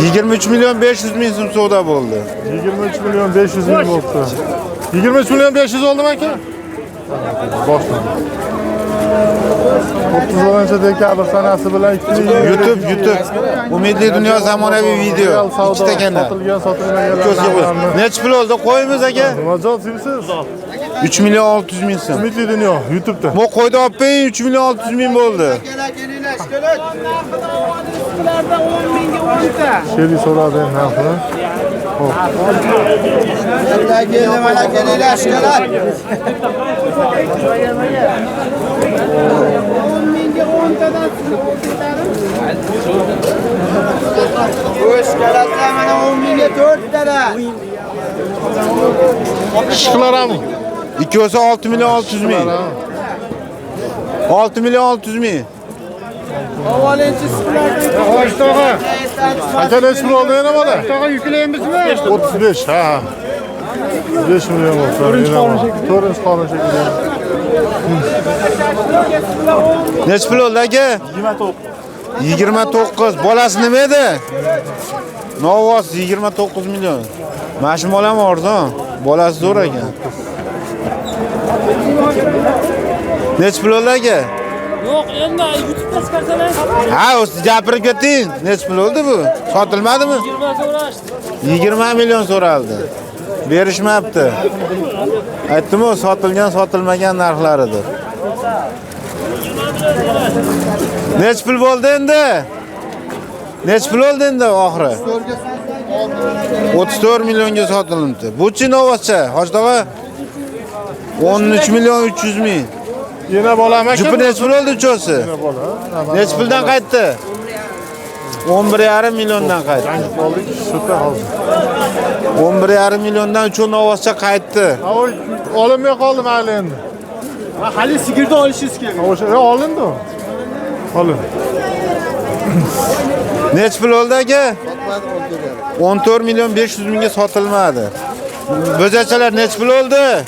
23 milyon 500 bin so'm savdo bo'ldi. 23 milyon 500 bin bo'ldi. 23 milyon 500 oldu mu aka? Boshdan. 30 dekabr sanasi bilan 2020 YouTube Umidli Dunyo zamonaviy video. Ikkita kanal. Sotilgan. Necha pul oldi qo'yimiz aka? Nimajon sizsiz? 3 milyon 600 bin so'm. Umidli Dunyo YouTube'da. Bu qo'ydi olib qo'ying 3 milyon 600 bin bo'ldi. Şeri so'radi narxini. Xo'p. Şıklar mı? İkisi 6 milyon 600 bin. 6 milyon 600 bin. Hoş toğa. Aka neç pul oldu yana bana? Toğa yükleyemiz mi? 35 ha. 5 milyon oldu. Torrens kanun şekilde. Necha pul oldi aka? 29. Bolasi nima edi? Novos 29 milyon. Mana shu bolam arzon. Bolasi zo'r ekan. Necha pul oldi aka? Yo'q, endi YouTube'da chiqarsalar. Ha, o'zi gapirib keting. Necha pul oldi bu? Sotilmadimi? 20 so'rashdi. 20 milyon so'raldi. Berishmabdi. Aytdim-ku, sotilgan, sotilmagan narxlaridir. Necha pul bo'ldi endi? Necha pul oldi endi oxiri? 34 milyonga sotilibdi. Bu-chi Novoscha, Hoji tog'a? 13 milyon 300 ming. Yine bolam aka. Jupi necha pul oldi uchosi? Yine bola. Necha puldan qaytdi? 11,5 milyondan qaytdi. Yangi oldik, süper hozir. 11,5 milyondan uchu Novoscha qaytdi. Ha, o olinmay qoldi mayli endi. Hali sigirni olishingiz kerak. O'sha olindi u. Olin. Necha pul oldi aka? 14 milyon 500 mingga sotilmadi. Bo'zachalar necha pul oldi?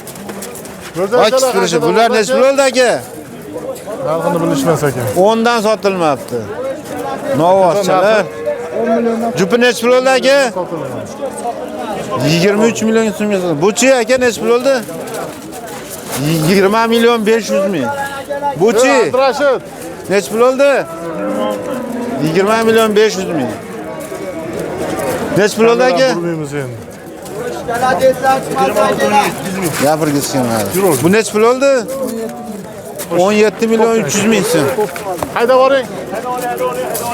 Bo'zachalar bular necha pul oldi aka? Narxini bilishmas ekan. 10 dan sotilmabdi. Novoschalar. 10 milyondan Jupi necha pul oldi aka? 23 milyon so'mga sotildi. Buchi aka necha pul oldi? 20 milyon 500 ming. Buchi Rashid. necha pul oldi? 20 milyon 500 ming. Necha pul oldi aka? Bilmaymiz endi. Gapirgizgan hali. Bu necha pul oldi? 17 milyon 300 ming so'm. Hayda boring.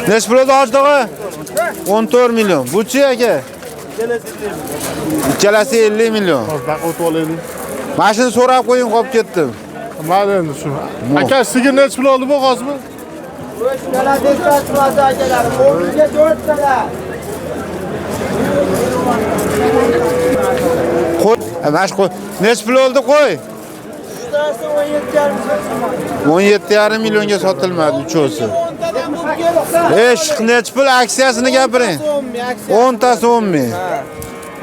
Necha pul oldi Hoji tog'a? 14 milyon. Buchi aka? Ikkalasi 50 milyon. Bak o't olaylik. Mana shuni so'rab qo'ying, qolib ketdim. Mayli endi shu. Aka sigir necha pul oldi bu hozirmi? Qo'y. Mana shu qo'y. Necha pul oldi qo'y? 17,5 milyonga sotilmadi uchosi. Necha pul aksiyasini gapiring. 10 tasi 10 ming.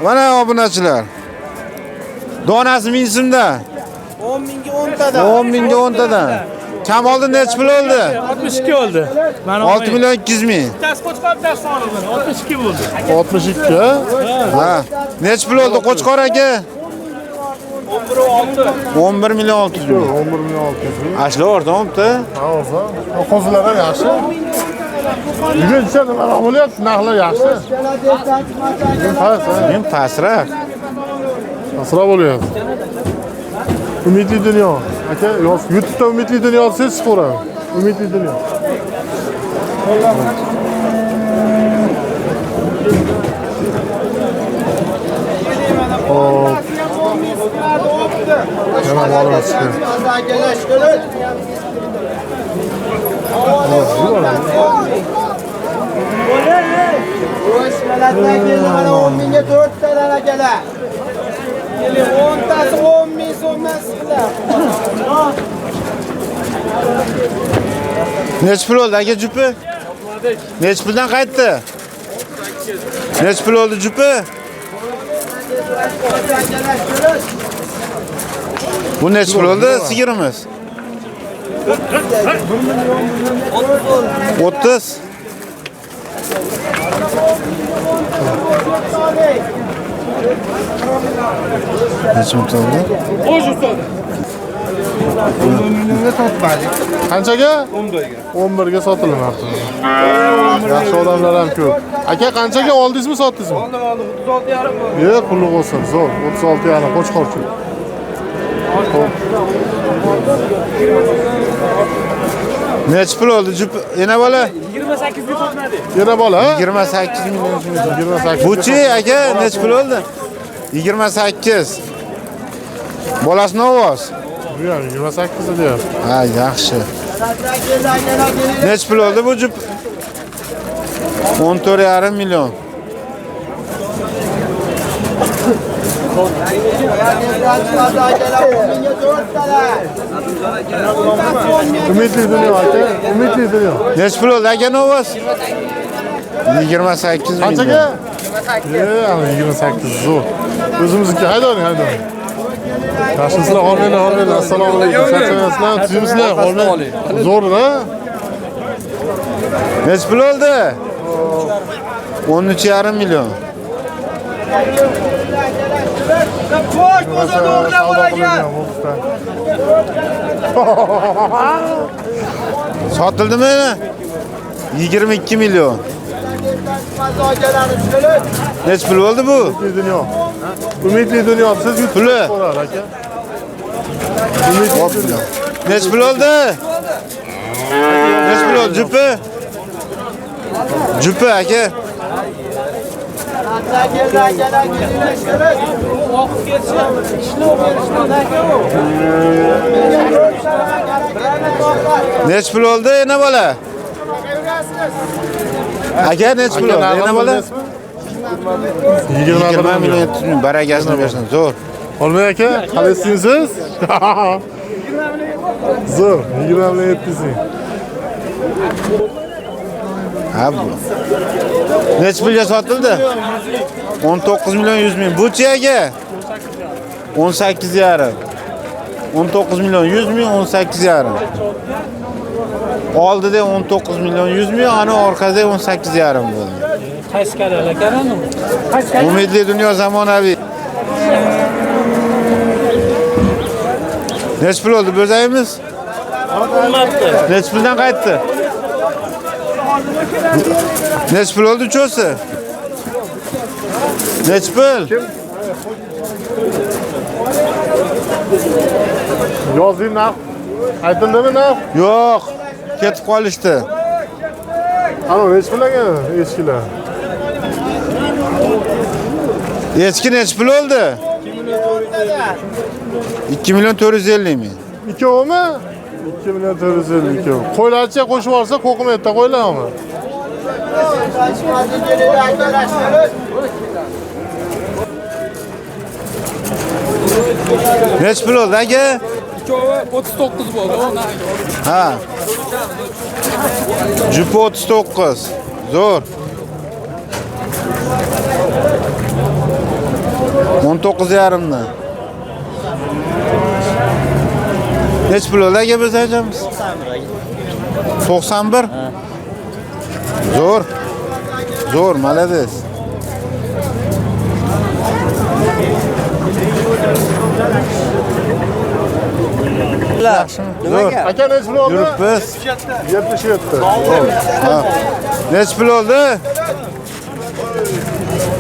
Mana obunachilar. Donasi 1000 so'mda. 10 mingga 10 tadan. 10 mingga 10 tadan. Kam oldi necha pul oldi? 62 oldi. 6 milyon 200 ming. Tas qo'chqor tas sog'lig'ini 62 bo'ldi. 62. Ha. Necha pul oldi Qo'chqor aka? 11 milyon 600 ming. 11 milyon 600 ming. Ashla o'rtamibdi. Ha, o'zi. Qo'zilar ham yaxshi. Buguncha nima bo'lyapti? Narxlar yaxshi. Men pastroq. Asra bo'lyapti. Umidli dunyo. Aka, YouTube'da Umidli dunyo olsangiz so'rang. Umidli dunyo. Hop. Yana boramiz. Necha pul oldi aka jupi? Necha puldan qaytdi? Necha pul oldi jupi? Bu necha pul oldi sigirimiz? 30. Necha ming oldu? Qanchaga? 11 ga sotilyapti. Yaxshi odamlar ham ko'p. Aka qanchaga oldingizmi, sotdingizmi? Oldim, 36,5. Yo'q, pulli bo'lsin, zo'r. 36,5 qo'chqorchi. Necha pul oldu? Yana bola? 28 ga sotmadi. Yana bola, ha? 28 milyon. 28. Buchi aka necha pul oldu? 28. Bolasini ovoz. Yo'q, 28 deyapti. Ha, yaxshi. Necha pul oldu bu jup? 14,5 milyon. Umidli dunyo aka, umidli dunyo. Necha pul oldu aka ovoz? 28 milyon. Qanchaga? Yo'q, 28 zo'r. O'zimizniki haydoning. Yaxshisizlar, hormanglar. Assalomu alaykum. Charchamasizlar, tuzimsizlar, hormang. Zo'r-a? Necha pul oldu? 13,5 milyon. Sotildimi? 22 milyon. Necha pul oldu bu? Umidli dunyo. Umidli dunyo. Siz yutib Puli. qo'rar aka. Hop. Necha pul oldu? Necha pul oldu jupi? Jupi aka. Necha pul oldu yana bola? Aka necha pul oldu yana bola? 20 milyon tutun baragasini bersin. Zo'r. Olmay aka, qalaysiz? Zo'r, 20 milyon yetkizing. Ha bu. Necha pulga sotildi? 19 milyon 100 ming. Buchi aka? 18,5. 19 milyon 100 ming, 18,5. Oldida 19 milyon 100 ming, ana orqasida 18,5 bo'ldi. Qaysi karalar karani? Qaysi Umidli dunyo zamonaviy. Necha pul oldu bo'zayimiz? olmabdi? Necha puldan qaytdi? Necha pul oldu cho'si? Necha pul? Yozing narx. Aytildimi narx? Yo'q, ketib qolishdi. Ana necha pulga echkilar? Echki necha pul oldu? 2 milyon 450 ming. Ikkovimi? 2 milyon 452. Qo'ylarcha qo'shib olsa, qo'qimaydi qo'ylarmi? Necha pul oldu aka? Ikkovi 39 bo'ldi. Ha. Jupi 39. Zo'r. 19,5 dan. Necha pul oldu aka biz aytamiz? 91. Zo'r. Zo'r, malades. Zo'r. Aka necha pul oldi? Yuribmiz. 77. Ha. Necha pul oldu?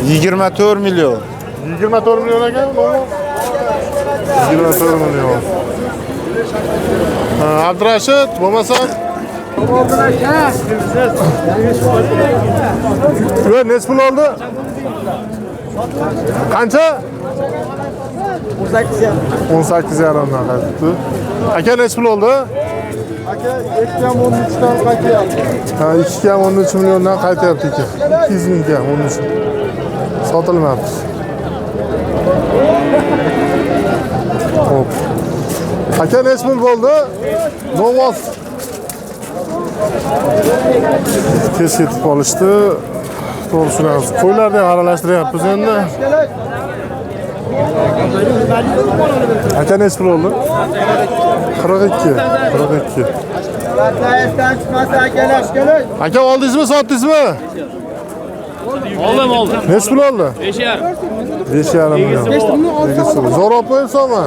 24 milyon. 24 milyon ekan, nima? 24 milyon. Abdurashid, bo'lmasa Yo, necha pul oldi? Qancha? 18,5 dan qaytdi. Aka necha pul oldi? Aka 2,13 dan qaytyapti. Ha, 2,13 milliondan qaytyapti aka. 200 mingga 13. Sotilmayapti. Hop. Aka necha pul bo'ldi? Novoz. Tez yetib olishdi. To'g'risini qo'ylarni aralashtiryapmiz endi. Aka necha pul oldi? 42. 42. Vatlayevdan chiqmasa akalash kerak. Aka oldingizmi, sotdingizmi? Oldim. Nechi pul oldi? 5,5. 5,5 million. Egisi. Zo'r olib qo'yibsanmi?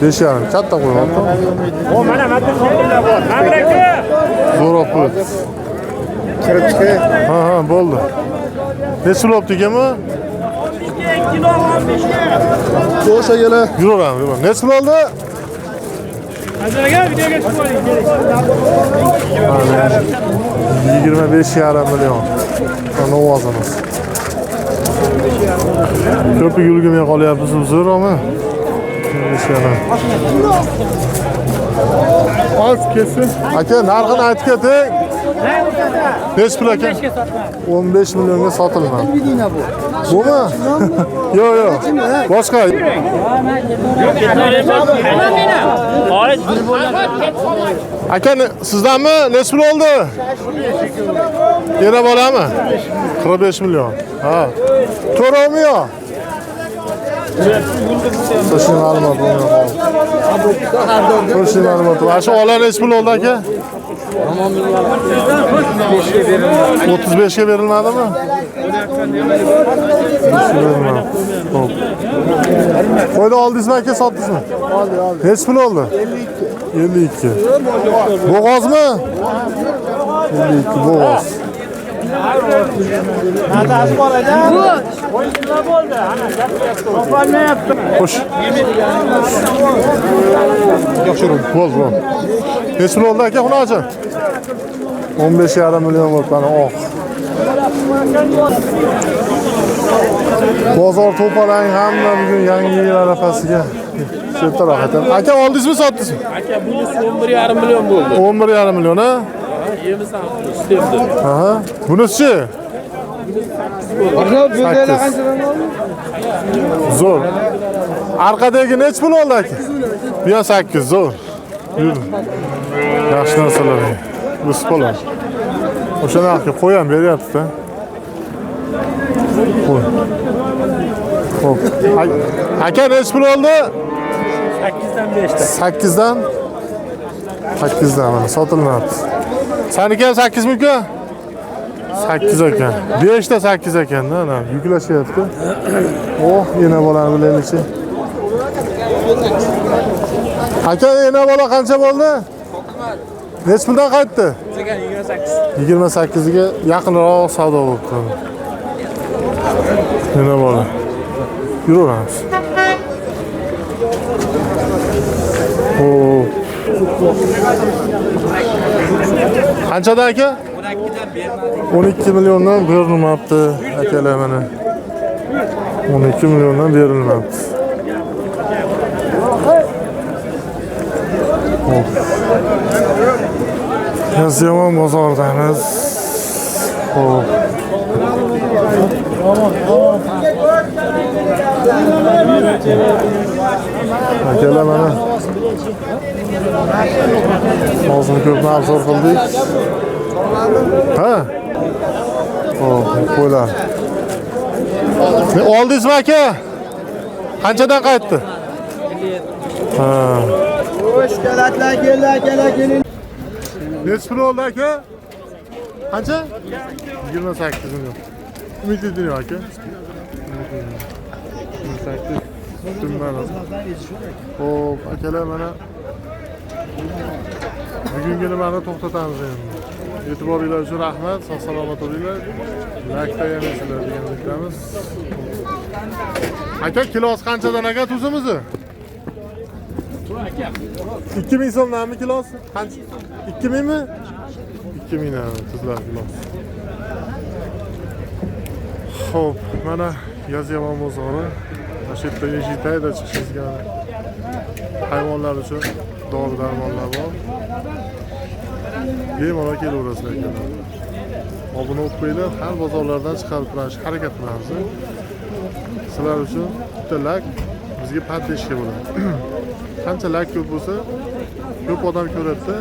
5,5. Katta qo'yibdi. O mana materiallar bor. Mamlaka. Zo'r olib qo'yibdi. Kirib chiqay. Ha, bo'ldi. Nechi pul olibdi ekanmi? 2 kilo 15 ga. O'sha yili Yuraveramiz. Nechi pul oldi? Hozirga videoga chiqib oling. 25,5 million. Ana ovozimiz. Ko'pik yurgimay qolyapmiz uzr ama. 25,5. oz kelsin. Aka, narxini aytib keting. Nechi pul aka? 15 millionga sotilmadi. Bumi? Yo'q. Boshqa. Aka, sizdanmi? Nechi pul oldi? Yana bolami? 45 million. Ha. To'g'rimi yo'q? To'shni ma'lumot bo'lmayapti. To'shni ma'lumot. Shu olar nechi pul oldi aka? 35 ga berilmadimi? Xo'p. Qo'ydi oldingizmi aka, sotdingizmi? Oldi. Nechi pul oldi? 52. Bo'g'ozmi? 52 bo'g'oz. Xo'sh. Yaxshiroq. Bo'ldi. Nechi pul oldi aka xunochi? 15,5 million bo'ldi mana oq. Bozor to'palang hamma bugun yangi yil arafasiga. Shetdaroq aytaman. Aka oldingizmi, sotdingizmi? Aka bunisi 11,5 million bo'ldi. 11,5 million ha? Yemiz ham istemdi. Aha. Bunisi-chi? Zo'r. Arkadagi nechi pul oldi aka? Bu ham 8, zo'r. Yur. Yaxshi narsalar. O'sib qoladi. O'sha narxga qo'yam beryapti-da. Qo'y. Xo'p. Aka nechi pul oldi? 8dan 5 8dan 8dan mana sotilmayapti. Saniki ham 8 mi uka? 8 ekan. 5 da 8 ekanda, ana yuklashyapti. Oh, yana bolani bilaylikchi. Aka, yana bola qancha bo'ldi? Nechi puldan qaytdi? 28. 28 ga yaqinroq savdo bo'ldi. Yana bola. Yuraveramiz. Oh. Qanchadan aka? 12 milliondan berilmabdi akalar mana. 12 milliondan berilmabdi. Yazyomon bozordamiz. Xo'p. Akalar mana hozir ko'p narsa qildik. Ha? Xo'p, qo'ylar. Oldingizmi aka? Qanchadan qaytdi? Ha. Xo'sh, kelatlar, kelin. Nechi pul oldi aka? Qancha? 28 million. Umidli dunyo aka. 28 tummani. Xo'p, akalar mana bugungi nimani to'xtatamiz endi. E'tiboringlar uchun rahmat. Sog' salomat bo'linglar. Like tayamasizlar degan umidamiz. Aka, kilosi qanchadan aka tuzimizni? 2000 so'mdanmi kilosi? Qancha? 2000 mi? 2000 dan tuzlar kilosi. Xo'p, mana Yazyomon bozori. Shu yerda yashaydi chiqishingizga hayvonlar uchun dori-darmonlar bor. Bemalol kelaverasizlar ekanlar. Obuna bo'lib qo'yinglar, har bozorlardan chiqarib turishga harakat qilamiz. Sizlar uchun bitta like bizga patishga bo'ladi. Qancha like ko'p bo'lsa, ko'p odam ko'radi-da.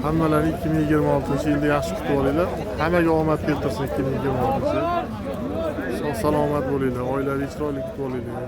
Hammalarni 2026-yilda yaxshi kutib olinglar. Hammaga omad keltirsin 2026-yil. Sog' salomat bo'linglar, oilaviy chiroyli kutib olinglar.